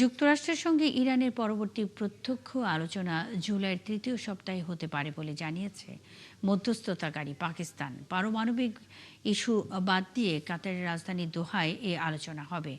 যুক্তরাষ্ট্রের সঙ্গে ইরানের পরবর্তী প্রত্যক্ষ আলোচনা জুলাইয়ের তৃতীয় সপ্তাহে হতে পারে বলে জানিয়েছে মধ্যস্থতাকারী পাকিস্তান। পারমাণবিক ইস্যু বাদ দিয়ে কাতারের রাজধানী দোহায় এই আলোচনা হবে।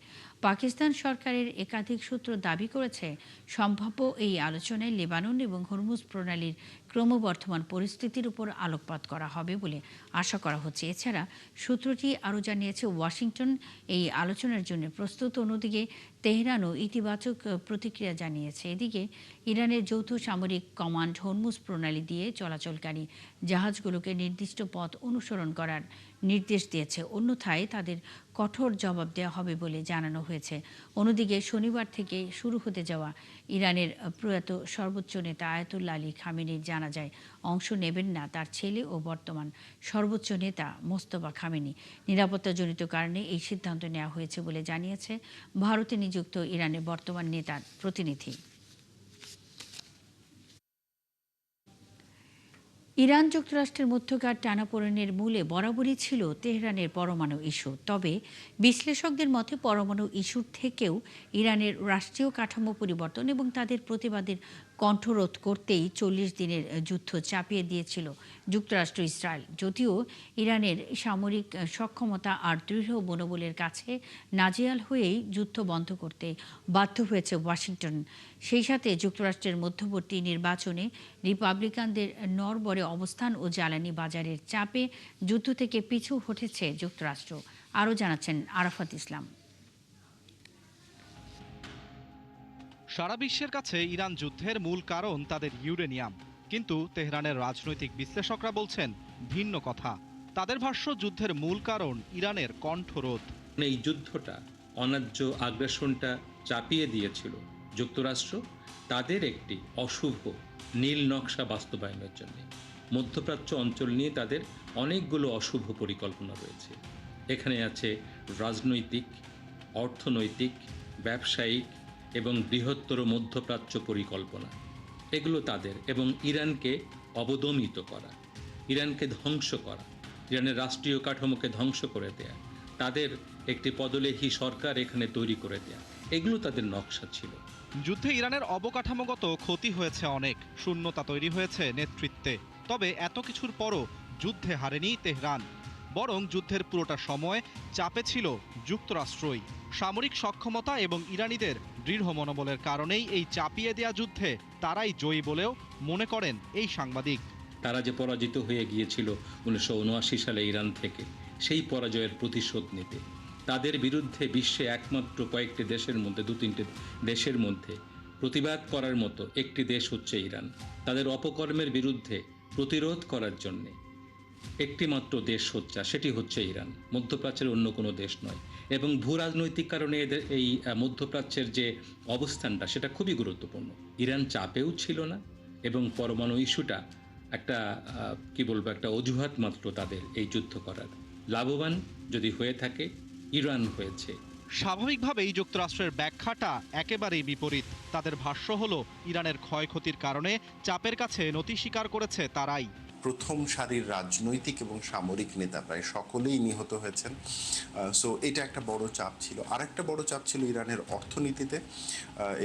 পাকিস্তান সরকারের একাধিক সূত্র দাবি করেছে, সম্ভাব্য এই আলোচনায় লেবানন এবং হরমুজ প্রণালীর ক্রমবর্ধমান পরিস্থিতির উপর আলোকপাত করা হবে বলে আশা করা হচ্ছে। এছাড়া সূত্রটি আরও জানিয়েছে, ওয়াশিংটন এই আলোচনার জন্য প্রস্তুত। অন্যদিকে তেহরানও ইতিবাচক প্রতিক্রিয়া জানিয়েছে। এদিকে ইরানের যৌথ সামরিক কমান্ড হরমুজ প্রণালী দিয়ে চলাচলকারী জাহাজগুলোকে নির্দিষ্ট পথ অনুসরণ করার নির্দেশ দিয়েছে, অন্যথায় তাদের কঠোর জবাব দেওয়া হবে বলে জানানো হয়েছে। অন্যদিকে শনিবার থেকে শুরু হতে যাওয়া ইরানের প্রয়াত সর্বোচ্চ নেতা আয়াতুল্লাহ আলী খামেনির জানাজায় অংশ নেবেন না তার ছেলে ও বর্তমান সর্বোচ্চ নেতা মোস্তফা খামেনি। নিরাপত্তাজনিত কারণে এই সিদ্ধান্ত নেওয়া হয়েছে বলে জানিয়েছে ভারতে নিযুক্ত ইরানের বর্তমান নেতার প্রতিনিধি। ইরান যুক্তরাষ্ট্রের মধ্যকার টানাপোড়েনের মূলে বরাবরই ছিল তেহরানের পরমাণু ইস্যু। তবে বিশ্লেষকদের মতে পরমাণু ইস্যুর থেকেও ইরানের রাষ্ট্রীয় কাঠামো পরিবর্তন এবং তাদের প্রতিবাদের কণ্ঠরোধ করতেই ৪০ দিনের যুদ্ধ চাপিয়ে দিয়েছিল যুক্তরাষ্ট্র ইসরায়েল। যদিও ইরানের সামরিক সক্ষমতা আর দৃঢ় মনোবলের কাছে নাজেহাল হয়েই যুদ্ধ বন্ধ করতে বাধ্য হয়েছে ওয়াশিংটন। সেই সাথে যুক্তরাষ্ট্রের মধ্যবর্তী নির্বাচনে রিপাবলিকানদের নড়বড়ে অবস্থান ও জ্বালানি বাজারের চাপে যুদ্ধ থেকে পিছু হটেছে যুক্তরাষ্ট্র। আরও জানাচ্ছেন আরাফাত ইসলাম। সারা বিশ্বের কাছে ইরান যুদ্ধের মূল কারণ তাদের ইউরেনিয়াম, কিন্তু তেহরানের রাজনৈতিক বিশ্লেষকরা বলছেন ভিন্ন কথা। তাদের ভাষ্য, যুদ্ধের মূল কারণ ইরানের কণ্ঠরোধ। এই যুদ্ধটা অন্যায্য আগ্রাসনটা চাপিয়ে দিয়েছিল যুক্তরাষ্ট্র তাদের একটি অশুভ নীল নকশা বাস্তবায়নের জন্য। মধ্যপ্রাচ্য অঞ্চল নিয়ে তাদের অনেকগুলো অশুভ পরিকল্পনা রয়েছে। এখানে আছে রাজনৈতিক, অর্থনৈতিক, ব্যবসায়িক এবং বৃহত্তর মধ্যপ্রাচ্য পরিকল্পনা। এগুলো তাদের, এবং ইরানকে অবদমিত করা, ইরানকে ধ্বংস করা, ইরানের রাষ্ট্রীয় কাঠামোকে ধ্বংস করে দেয়া, তাদের একটি পদলেহী সরকার এখানে তৈরি করে দেয়া, এগুলো তাদের নকশা ছিল। যুদ্ধে ইরানের অবকাঠামোগত ক্ষতি হয়েছে অনেক, শূন্যতা তৈরি হয়েছে নেতৃত্বে। তবে এত কিছুর পরও যুদ্ধে হারেনি তেহরান, বরং যুদ্ধের পুরোটা সময় চাপে ছিল যুক্তরাষ্ট্রই। সামরিক সক্ষমতা এবং ইরানিদের দৃঢ় মনোবলের কারণেই এই চাপিয়ে দেয়া যুদ্ধে তারাই জয়ী বলেও মনে করেন এই সাংবাদিক। তারা যে পরাজিত হয়ে গিয়েছিল 1979 সালে ইরান থেকে, সেই পরাজয়ের প্রতিশোধ নিতে তাদের বিরুদ্ধে বিশ্বে একমাত্র কয়েকটি দেশের মধ্যে, 2-3টে দেশের মধ্যে প্রতিবাদ করার মতো একটি দেশ হচ্ছে ইরান। তাদের অপকর্মের বিরুদ্ধে প্রতিরোধ করার জন্যে একটি মাত্র দেশ হচ্ছে, সেটি হচ্ছে ইরান, মধ্যপ্রাচ্যের অন্য কোনো দেশ নয়। এবং ভূ রাজনৈতিক কারণে এদের এই মধ্যপ্রাচ্যের যে অবস্থানটা, সেটা খুবই গুরুত্বপূর্ণ। ইরান চাপেও ছিল না, এবং পরমাণু ইস্যুটা একটা কি বলবো, একটা অজুহাত মাত্র তাদের এই যুদ্ধ করার। লাভবান যদি হয়ে থাকে ইরান হয়েছে। স্বাভাবিকভাবেই যুক্তরাষ্ট্রের ব্যাখ্যাটা একেবারেই বিপরীত। তাদের ভাষ্য হলো, ইরানের ক্ষয়ক্ষতির কারণে চাপের কাছে নতি স্বীকার করেছে তারাই। প্রথম সারির রাজনৈতিক এবং সামরিক নেতা প্রায় সকলেই নিহত হয়েছেন। সো এটা একটা বড় চাপ ছিল। আরেকটা বড় চাপ ছিল ইরানের অর্থনীতিতে,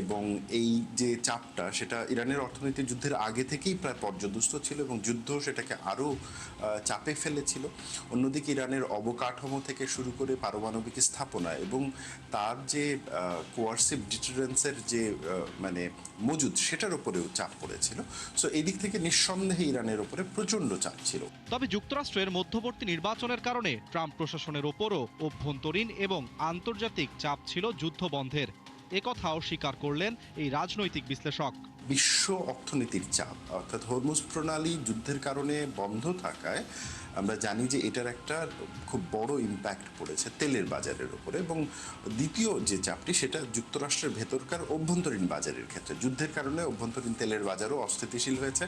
এবং এই যে চাপটা, সেটা ইরানের অর্থনীতি যুদ্ধের আগে থেকেই প্রায় পর্যদুস্ত ছিল, এবং যুদ্ধ সেটাকে আরও চাপে ফেলেছিল। অন্যদিকে ইরানের অবকাঠামো থেকে শুরু করে পারমাণবিক স্থাপনা এবং তার যে কোয়ার্সিভ ডিটারেন্সের যে মানে মজুদ, সেটার উপরেও চাপ পড়েছিল। সো এই দিক থেকে নিঃসন্দেহে ইরানের উপরে প্রচণ্ড চাপ ছিল। তবে যুক্তরাষ্ট্রের মধ্যবর্তী নির্বাচনের কারণে ট্রাম্প প্রশাসনের ওপরও অভ্যন্তরীণ এবং আন্তর্জাতিক চাপ ছিল যুদ্ধ বন্ধের। একথাও স্বীকার করলেন এই রাজনৈতিক বিশ্লেষক। বিশ্ব অর্থনীতির চাপ, অর্থাৎ হরমুজ প্রণালী যুদ্ধের কারণে বন্ধ থাকায় আমরা জানি যে এটার একটা খুব বড় ইম্প্যাক্ট পড়েছে তেলের বাজারের উপরে। এবং দ্বিতীয় যে চাপটি, সেটা যুক্তরাষ্ট্রের ভেতরকার অভ্যন্তরীণ বাজারের ক্ষেত্রে। যুদ্ধের কারণে অভ্যন্তরীণ তেলের বাজারও অস্থিতিশীল হয়েছে,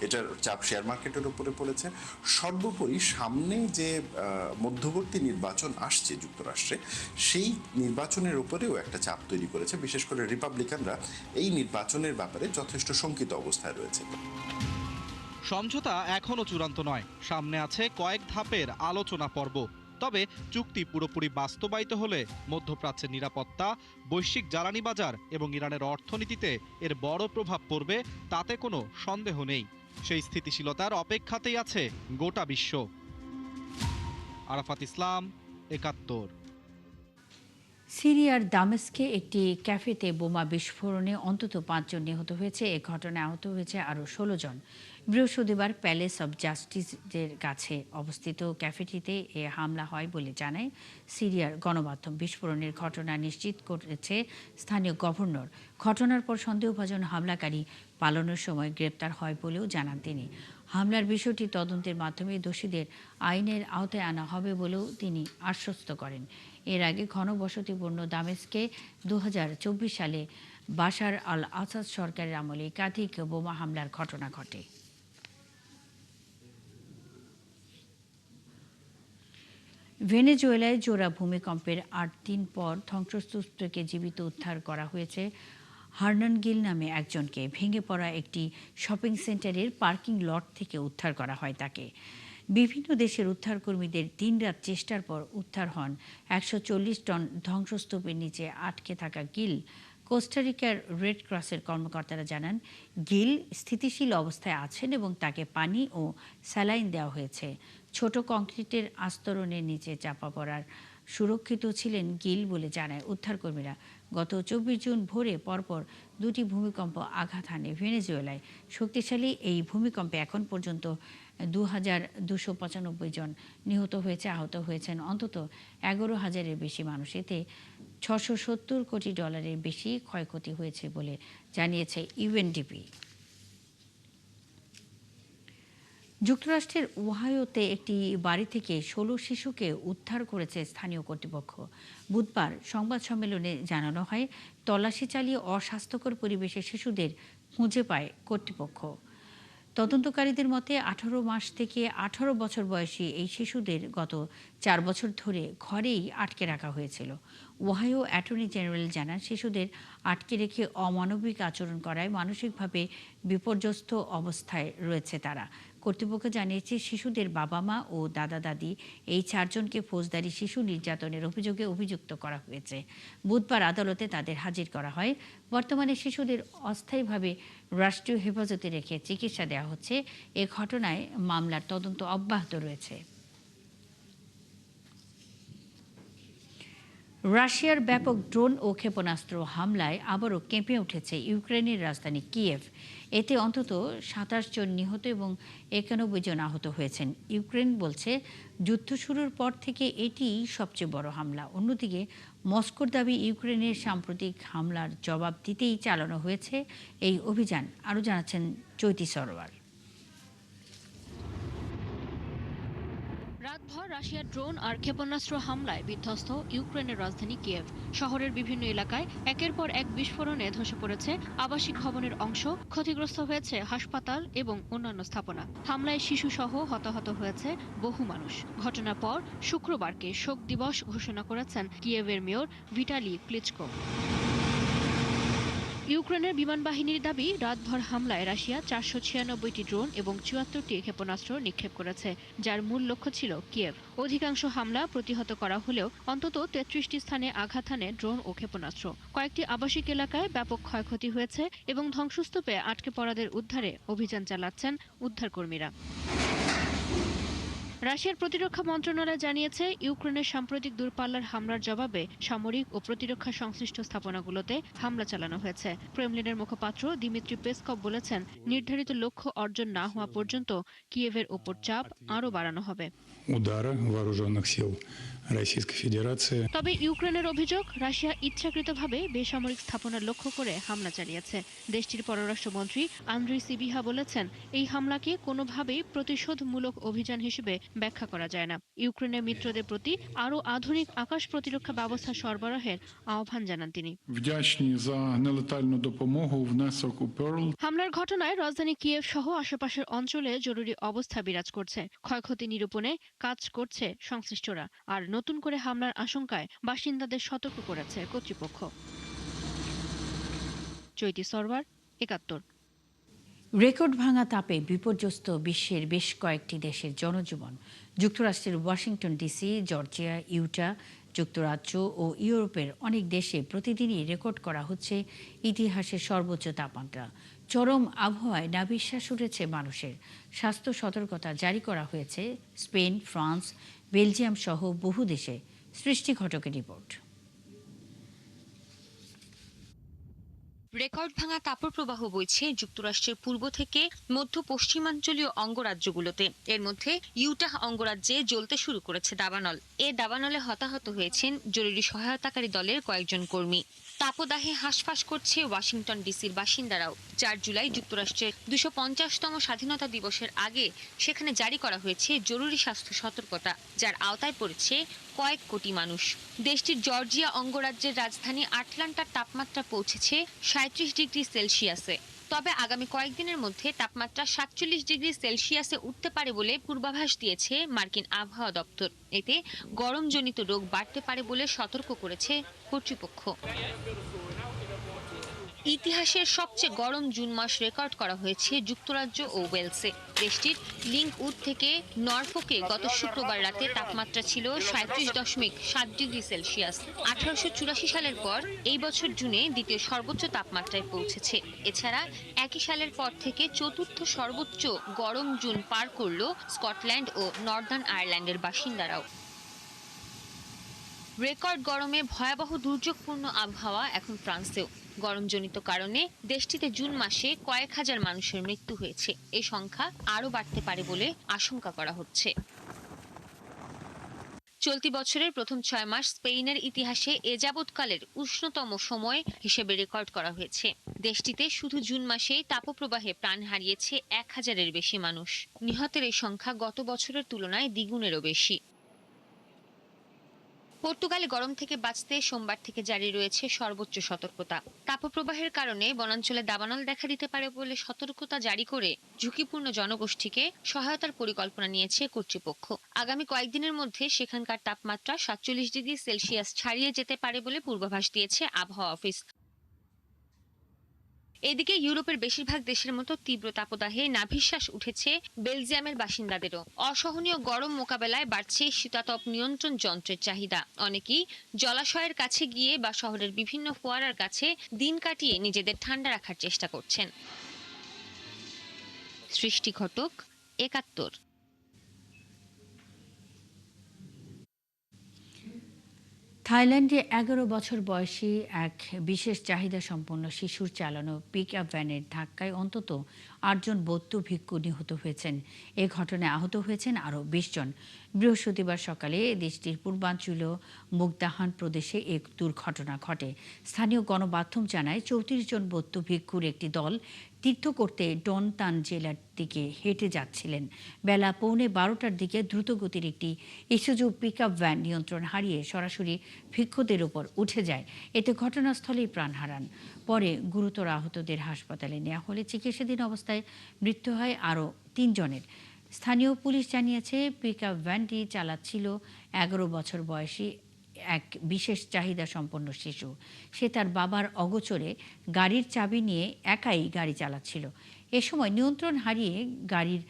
এটার চাপ শেয়ার মার্কেটের উপরে পড়েছে। সর্বোপরি সামনে যে মধ্যবর্তী নির্বাচন আসছে যুক্তরাষ্ট্রে, সেই নির্বাচনের উপরেও একটা চাপ তৈরি করেছে। বিশেষ করে রিপাবলিকানরা এই নির্বাচনের ব্যাপারে যথেষ্ট শঙ্কিত অবস্থায় রয়েছে। সমঝোতা এখনো চূড়ান্ত নয়, সামনে আছে কয়েক ধাপের আলোচনা পর্ব। তবে চুক্তি পুরোপুরি বাস্তবায়িত হলে মধ্যপ্রাচ্যের নিরাপত্তা, বৈশ্বিক জ্বালানি বাজার এবং ইরানের অর্থনীতিতে এর বড় প্রভাব পড়বে তাতে কোনো সন্দেহ নেই। সেই স্থিতিশীলতার অপেক্ষাতেই আছে গোটা বিশ্ব। আরাফাত ইসলাম, ৭১। সিরিয়ার দামেস্কে একটি ক্যাফেতে বোমা বিস্ফোরণে অন্তত ৫ জন নিহত হয়েছে। এ ঘটনায় আহত হয়েছে আরও ১৬ জন। বৃহস্পতিবার প্যালেস অব জাস্টিসের কাছে অবস্থিত ক্যাফেটিতে এ হামলা হয় বলে জানায় সিরিয়ার গণমাধ্যম। বিস্ফোরণের ঘটনা নিশ্চিত করেছে স্থানীয় গভর্নর। ঘটনার পর সন্দেহভাজন হামলাকারী পালানোর সময় গ্রেপ্তার হয় বলেও জানান তিনি। হামলার বিষয়টি তদন্তের মাধ্যমে দোষীদের আইনের আওতায় আনা হবে বলেও তিনি আশ্বস্ত করেন। এর আগে ঘনবসতিপূর্ণ দামেস্কে ২০২৪ সালে বাশার আল আসাদ সরকারের আমলে একাধিক বোমা হামলার ঘটনা ঘটে। ভেনেজুয়েলায় জোড়া ভূমিকম্পের ৮ দিন পর ধ্বংসস্তূপকে জীবিত উদ্ধার করা হয়েছে হার্নান গিল নামে একজনকে। ভেঙে পড়া একটি শপিং সেন্টারের পার্কিং লট থেকে উদ্ধার করা হয় তাকে। বিভিন্ন দেশের উদ্ধারকর্মীদের দিনরাত চেষ্টার পর উদ্ধার হন ১৪০ টন ধ্বংসস্তূপের নিচে আটকে থাকা গিল। কোস্টারিকার রেড ক্রসের কর্মকর্তারা জানান, গিল স্থিতিশীল অবস্থায় আছেন এবং তাকে পানি ও স্যালাইন দেওয়া হয়েছে। ছোট কংক্রিটের আস্তরণের নিচে চাপা পড়ার সুরক্ষিত ছিলেন গিল বলে জানায় উদ্ধারকর্মীরা। গত ২৪ জুন ভোরে পরপর দুটি ভূমিকম্প আঘাত হানে ভেনেজুয়েলায়। শক্তিশালী এই ভূমিকম্পে এখন পর্যন্ত ২,২৯৫ জন নিহত হয়েছে। আহত হয়েছেন অন্তত ১১,০০০-এর বেশি মানুষ। এতে $৬৭০ কোটি বেশি ক্ষয়ক্ষতি হয়েছে বলে জানিয়েছে ইউএনডিপি। যুক্তরাষ্ট্রের ওহাইওতে একটি বাড়ি থেকে ১৬ শিশুকে উদ্ধার করেছে স্থানীয় কর্তৃপক্ষ। বুধবার সংবাদ সম্মেলনে জানানো হয়, তল্লাশি চালিয়ে অস্বাস্থ্যকর পরিবেশে শিশুদের খুঁজে পায় কর্তৃপক্ষ। তদন্তকারীদের মতে ১৮ মাস থেকে ১৮ বছর বয়সী এই শিশুদের গত ৪ বছর ধরে ঘরেই আটকে রাখা হয়েছিল। ওহাইও অ্যাটর্নি জেনারেল জানান, শিশুদের আটকে রেখে অমানবিক আচরণ করায় মানসিকভাবে বিপর্যস্ত অবস্থায় রয়েছে তারা। কর্তৃপক্ষ জানিয়েছে, শিশুদের বাবা মা ও দাদা দাদি এই ৪ জনকে ফৌজদারি শিশু নির্যাতনের অভিযোগে অভিযুক্ত করা হয়েছে। বুধবার আদালতে তাদের হাজির করা হয়। বর্তমানে শিশুদের অস্থায়ীভাবে রাষ্ট্রীয় হেফাজতে রেখে চিকিৎসা দেওয়া হচ্ছে। এ ঘটনায় মামলার তদন্ত অব্যাহত রয়েছে। রাশিয়ার ব্যাপক ড্রোন ও ক্ষেপণাস্ত্র হামলায় আবারও কেঁপে উঠেছে ইউক্রেনের রাজধানী কিয়েভ। এতে অন্তত ২৭ জন নিহত এবং ৯১ জন আহত হয়েছেন। ইউক্রেন বলছে, যুদ্ধ শুরুর পর থেকে এটিই সবচেয়ে বড় হামলা। অন্যদিকে মস্কোর দাবি, ইউক্রেনের সাম্প্রতিক হামলার জবাব দিতেই চালানো হয়েছে এই অভিযান। আরও জানাচ্ছেন চৈতি সরোয়ার। রাতভর রাশিয়ার ড্রোন আর ক্ষেপণাস্ত্র হামলায় বিধ্বস্ত ইউক্রেনের রাজধানী কিয়েভ। শহরের বিভিন্ন এলাকায় একের পর এক বিস্ফোরণে ধসে পড়েছে আবাসিক ভবনের অংশ, ক্ষতিগ্রস্ত হয়েছে হাসপাতাল এবং অন্যান্য স্থাপনা। হামলায় শিশুসহ হতাহত হয়েছে বহু মানুষ। ঘটনার পর শুক্রবারকে শোক দিবস ঘোষণা করেছেন কিয়েভের মেয়র ভিটালি ক্লিচকো। ইউক্রেনের বিমান বাহিনীর দাবি, রাতভর হামলায় রাশিয়া ৪৯৬টি ড্রোন এবং ৭৪টি ক্ষেপণাস্ত্র নিক্ষেপ করেছে, যার মূল লক্ষ্য ছিল কিয়েভ। অধিকাংশ হামলা প্রতিহত করা হলেও অন্তত ৩৩টি স্থানে আঘাত হানে ড্রোন ও ক্ষেপণাস্ত্র। কয়েকটি আবাসিক এলাকায় ব্যাপক ক্ষয়ক্ষতি হয়েছে এবং ধ্বংসস্তূপে আটকে পড়াদের উদ্ধারে অভিযান চালাচ্ছেন উদ্ধারকর্মীরা। রাশিয়ার প্রতিরক্ষা মন্ত্রণালয় জানিয়েছে, ইউক্রেনের সাম্প্রতিক দূরপাল্লার হামলার জবাবে সামরিক ও প্রতিরক্ষা সংশ্লিষ্ট স্থাপনাগুলোতে হামলা চালানো হয়েছে। ক্রেমলিনের মুখপাত্র দিমিত্রি পেসকভ বলেছেন, নির্ধারিত লক্ষ্য অর্জন না হওয়া পর্যন্ত কিয়েভের ওপর চাপ আরও বাড়ানো হবে। তবে ইউক্রেনের অভিযোগ, রাশিয়া ইচ্ছাকৃতভাবে বেসামরিক স্থাপনার লক্ষ্য করে হামলা চালিয়েছে। দেশটির পররাষ্ট্রমন্ত্রী আন্দ্রি সিবিহা বলেছেন, এই হামলাকে কোনোভাবেই প্রতিশোধমূলক অভিযান হিসেবে ব্যাখ্যা করা যায় না। ইউক্রেনের মিত্রদের প্রতি আরও আধুনিক আকাশ প্রতিরক্ষা ব্যবস্থা সরবরাহের আহ্বান জানান তিনি। হামলার ঘটনায় রাজধানী কিয়েভ সহ আশেপাশের অঞ্চলে জরুরি অবস্থা বিরাজ করছে। ক্ষয়ক্ষতি নিরূপণে কাজ করছে সংশ্লিষ্টরা, আর নতুন করে হামলার আশঙ্কায় বাসিন্দাদের সতর্ক করেছে কর্তৃপক্ষ। চৈতি সরওয়ার, ৭১। রেকর্ড ভাঙা তাপে বিপর্যস্ত বিশ্বের বেশ কয়েকটি দেশের জনজীবন। যুক্তরাষ্ট্রের ওয়াশিংটন ডিসি, জর্জিয়া, ইউটা, যুক্তরাজ্য ও ইউরোপের অনেক দেশে প্রতিদিনই রেকর্ড করা হচ্ছে ইতিহাসের সর্বোচ্চ তাপমাত্রা। চরম আবহাওয়ায় নাভিশ্বাস উঠেছে মানুষের। স্বাস্থ্য সতর্কতা জারি করা হয়েছে স্পেন, ফ্রান্স, বেলজিয়াম সহ বহু দেশে। সৃষ্টি ঘটকের রিপোর্ট। রেকর্ড ভাঙা তাপপ্রবাহ বইছে যুক্তরাষ্ট্রের পূর্ব থেকে মধ্য পশ্চিমাঞ্চলীয় অঙ্গরাজ্যগুলোতে। এর মধ্যে ইউটাহ অঙ্গরাজ্যে জ্বলতে শুরু করেছে দাবানল। এ দাবানলে হতাহত হয়েছেন জরুরি সহায়তাকারী দলের কয়েকজন কর্মী। তাপদাহে হাঁসফাঁস করছে ওয়াশিংটন ডিসির বাসিন্দারাও। 4 জুলাই যুক্তরাষ্ট্রের 250তম স্বাধীনতা দিবসের আগে সেখানে জারি করা হয়েছে জরুরি স্বাস্থ্য সতর্কতা, যার আওতায় পড়েছে কয়েক কোটি মানুষ। দেশটির জর্জিয়া অঙ্গরাজ্যের রাজধানী আটলান্টার তাপমাত্রা পৌঁছেছে 37 ডিগ্রি সেলসিয়াসে। তবে আগামী কয়েকদিনের মধ্যে তাপমাত্রা 47 ডিগ্রি সেলসিয়াসে উঠতে পারে বলে পূর্বাভাস দিয়েছে মার্কিন আবহাওয়া দপ্তর। এতে গরমজনিত রোগ বাড়তে পারে বলে সতর্ক করেছে কর্তৃপক্ষ। ইতিহাসের সবচেয়ে গরম জুন মাস রেকর্ড করা হয়েছে যুক্তরাজ্য ও ওয়েলসে। দেশটির লিঙ্কউড থেকে নরফোকে গত শুক্রবার রাতে তাপমাত্রা ছিল 37.7 ডিগ্রি সেলসিয়াস। 1884 সালের পর এই বছর জুনে দ্বিতীয় সর্বোচ্চ তাপমাত্রায় পৌঁছেছে। এছাড়া একই সালের পর থেকে চতুর্থ সর্বোচ্চ গরম জুন পার করল স্কটল্যান্ড ও নর্দার্ন আয়ারল্যান্ডের বাসিন্দারাও। রেকর্ড গরমে ভয়াবহ দুর্যোগপূর্ণ আবহাওয়া এখন ফ্রান্সেও। গরমজনিত কারণে দেশটিতে জুন মাসে কয়েক হাজার মানুষের মৃত্যু হয়েছে। এই সংখ্যা আরও বাড়তে পারে বলে আশঙ্কা করা হচ্ছে। চলতি বছরের প্রথম 6 মাস স্পেনের ইতিহাসে এ যাবৎকালের উষ্ণতম সময় হিসেবে রেকর্ড করা হয়েছে। দেশটিতে শুধু জুন মাসেই তাপপ্রবাহে প্রাণ হারিয়েছে 1000-এর বেশি মানুষ। নিহতের এই সংখ্যা গত বছরের তুলনায় দ্বিগুণেরও বেশি। পর্তুগালে গরম থেকে বাঁচতে সোমবার থেকে জারি রয়েছে সর্বোচ্চ সতর্কতা। তাপপ্রবাহের কারণে বনাঞ্চলে দাবানল দেখা দিতে পারে বলে সতর্কতা জারি করে ঝুঁকিপূর্ণ জনগোষ্ঠীকে সহায়তার পরিকল্পনা নিয়েছে কর্তৃপক্ষ। আগামী কয়েকদিনের মধ্যে সেখানকার তাপমাত্রা 47 ডিগ্রি সেলসিয়াস ছাড়িয়ে যেতে পারে বলে পূর্বাভাস দিয়েছে আবহাওয়া অফিস। এদিকে ইউরোপের বেশিরভাগ দেশের মতো তীব্র তাপদাহে নাভিশ্বাস উঠেছে বেলজিয়ামের বাসিন্দাদেরও। অসহনীয় গরম মোকাবেলায় বাড়ছে শীতাতপ নিয়ন্ত্রণ যন্ত্রের চাহিদা। অনেকেই জলাশয়ের কাছে গিয়ে বা শহরের বিভিন্ন ফোয়ারার কাছে দিন কাটিয়ে নিজেদের ঠান্ডা রাখার চেষ্টা করছেন। সৃষ্টি ঘটক, ৭১। থাইল্যান্ডে 11 বছর বয়সী এক বিশেষ চাহিদা সম্পন্ন শিশুর চালানো পিকআপ ভ্যানের ধাক্কায় অন্তত 8 জন বৌদ্ধ ভিক্ষু নিহত হয়েছেন। এ ঘটনায় আহত হয়েছেন আরও 20 জন। বৃহস্পতিবার সকালে দেশটির পূর্বাঞ্চলীয় মুগদাহান প্রদেশে এক দুর্ঘটনা ঘটে। স্থানীয় গণমাধ্যম জানায় 34 জন বৌদ্ধ ভিক্ষুর একটি দল তীর্থ করতে ডনতান জেলার দিকে হেঁটে যাচ্ছিলেন। বেলা 11:15টার দিকে দ্রুতগতির একটি ইসুজু পিকআপ ভ্যান নিয়ন্ত্রণ হারিয়ে সরাসরি ভিক্ষুদের উপর উঠে যায়। এতে ঘটনাস্থলেই প্রাণ হারান। পরে গুরুতর আহতদের হাসপাতালে নেওয়া হলে চিকিৎসাধীন অবস্থায় মৃত্যু হয় আরও 3 জনের। স্থানীয় পুলিশ জানিয়েছে পিকআপ ভ্যানটি চালাচ্ছিল 11 বছর বয়সী এক বিশেষ চাহিদা সম্পন্ন শিশু। সে তার বাবার অগোচরে গাড়ির চাবি নিয়ে একাই গাড়ি চালাচ্ছিল। এ সময় নিয়ন্ত্রণ হারিয়ে গাড়ির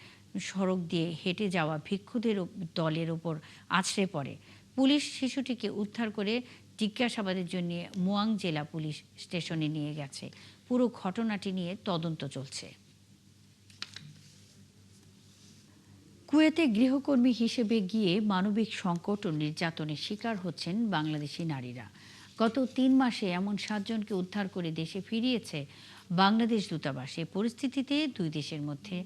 সড়ক দিয়ে হেঁটে যাওয়া ভিক্ষুদের দলের উপর আছড়ে পড়ে। পুলিশ শিশুটিকে উদ্ধার করে জিজ্ঞাসাবাদের জন্য মুয়াং জেলা পুলিশ স্টেশনে নিয়ে গেছে। পুরো ঘটনাটি নিয়ে তদন্ত চলছে। কুয়েতে গৃহকর্মী হিসেবে গিয়ে মানবিক সংকট ও নির্যাতনের শিকার হচ্ছেন বাংলাদেশি নারীরা। গত 3 মাসে এমন 7 জনকে উদ্ধার করে দেশে ফিরিয়েছে বাংলাদেশ দূতাবাস। এই পরিস্থিতিতে দুই দেশের মধ্যে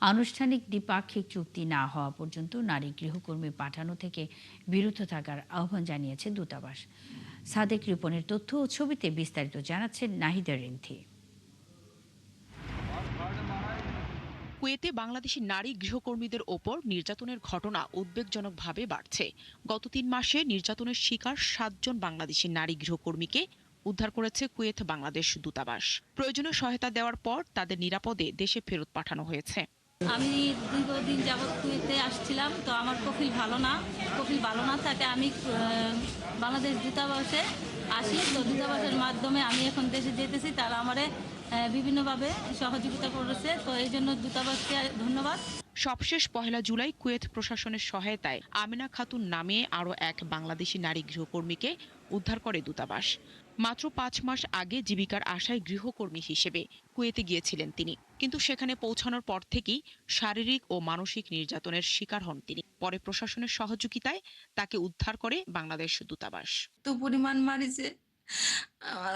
আনুষ্ঠানিক দ্বিপাক্ষিক চুক্তি না হওয়া পর্যন্ত নারী গৃহকর্মী পাঠানো থেকে বিরত থাকার আহ্বান জানিয়েছে দূতাবাস। সাদেক রিপনের তথ্য ও ছবিতে বিস্তারিত জানাচ্ছেন নাহিদা রিন্থি। কুয়েতে বাংলাদেশি নারী গৃহকর্মীদের ওপর নির্যাতনের ঘটনা উদ্বেগজনকভাবে বাড়ছে। গত 3 মাসে নির্যাতনের শিকার 7 জন বাংলাদেশি নারী গৃহকর্মীকে উদ্ধার করেছে কুয়েত বাংলাদেশ দূতাবাস। প্রয়োজনীয় সহায়তা দেওয়ার পর তাদের নিরাপদে দেশে ফেরত পাঠানো হয়েছে। আমি দীর্ঘদিন যাবৎ কুয়েতে আসছিলাম, তো আমার কফিল ভালো না থাকে আমি বাংলাদেশ দূতাবাসে আসি, তো দূতাবাসের মাধ্যমে আমি এখন দেশে যেতেছি, তারা আমারে বিভিন্নভাবে সহযোগিতা করেছে, তো এই জন্য দূতাবাসকে ধন্যবাদ। সবশেষ 1 জুলাই কুয়েত প্রশাসনের সহায়তায় আমিনা খাতুন নামে আরও এক বাংলাদেশি নারী গৃহকর্মীকে উদ্ধার করে দূতাবাস। মাত্র 5 মাস আগে জীবিকার আশায় গৃহকর্মী হিসেবে কুয়েতে গিয়েছিলেন তিনি, কিন্তু সেখানে পৌঁছানোর পর থেকেই শারীরিক ও মানসিক নির্যাতনের শিকার হন তিনি। পরে প্রশাসনের সহযোগিতায় তাকে উদ্ধার করে বাংলাদেশ দূতাবাস। তো পরিমাণ মারিছে, আমার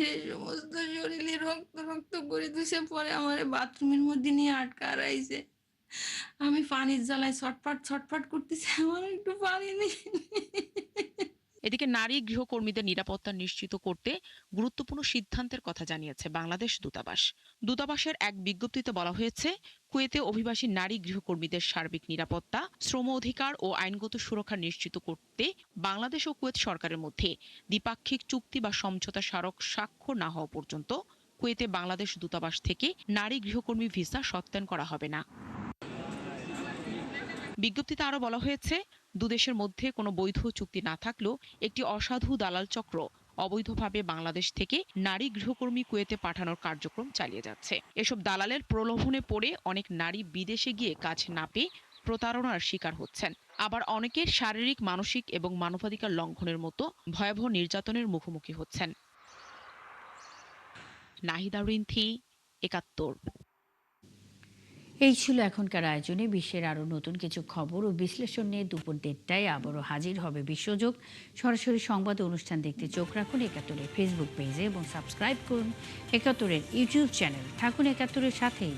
এই সমস্ত শরীরে রক্ত রক্ত করে দিছে। পরে আমার বাথরুমের মধ্যে নিয়ে আটকা রাইছে। আমি পানির জ্বালায় ছটফট ছটফট করতেছি, আমার একটু পানি নেই। এদিকে নারী গৃহকর্মীদের নিরাপত্তা নিশ্চিত করতে গুরুত্বপূর্ণ সিদ্ধান্তের কথা জানিয়েছে বাংলাদেশ দূতাবাস। দূতাবাসের এক বিজ্ঞপ্তিতে বলা হয়েছে, কুয়েতে অভিবাসী নারী গৃহকর্মীদের সার্বিক নিরাপত্তা, শ্রম অধিকার ও আইনগত সুরক্ষা নিশ্চিত করতে বাংলাদেশ ও কুয়েত সরকারের মধ্যে দ্বিপাক্ষিক চুক্তি বা সমঝোতা স্মারক স্বাক্ষর না হওয়া পর্যন্ত কুয়েতে বাংলাদেশ দূতাবাস থেকে নারী গৃহকর্মী ভিসা সত্যায়ন করা হবে না। বিজ্ঞপ্তিতে আরও বলা হয়েছে, দুদেশের মধ্যে কোনো বৈধ চুক্তি না থাকলেও একটি অসাধু দালাল চক্র অবৈধভাবে বাংলাদেশ থেকে নারী গৃহকর্মী কুয়েতে পাঠানোর কার্যক্রম চালিয়ে যাচ্ছে। এসব দালালের প্রলোভনে পড়ে অনেক নারী বিদেশে গিয়ে কাজ না পেয়ে প্রতারণার শিকার হচ্ছেন। আবার অনেকের শারীরিক, মানসিক এবং মানবাধিকার লঙ্ঘনের মতো ভয়াবহ নির্যাতনের মুখোমুখি হচ্ছেন। নাহিদা রিন্থি, ৭১। এই ছিল এখনকার আয়োজনে। বিশ্বের আরও নতুন কিছু খবর ও বিশ্লেষণ নিয়ে দুপুর 1:30টায় আবারও হাজির হবে বিশ্বযোগ। সরাসরি সংবাদ অনুষ্ঠান দেখতে চোখ রাখুন ৭১-এর ফেসবুক পেজে এবং সাবস্ক্রাইব করুন ৭১-এর ইউটিউব চ্যানেল। থাকুন ৭১-এর সাথেই।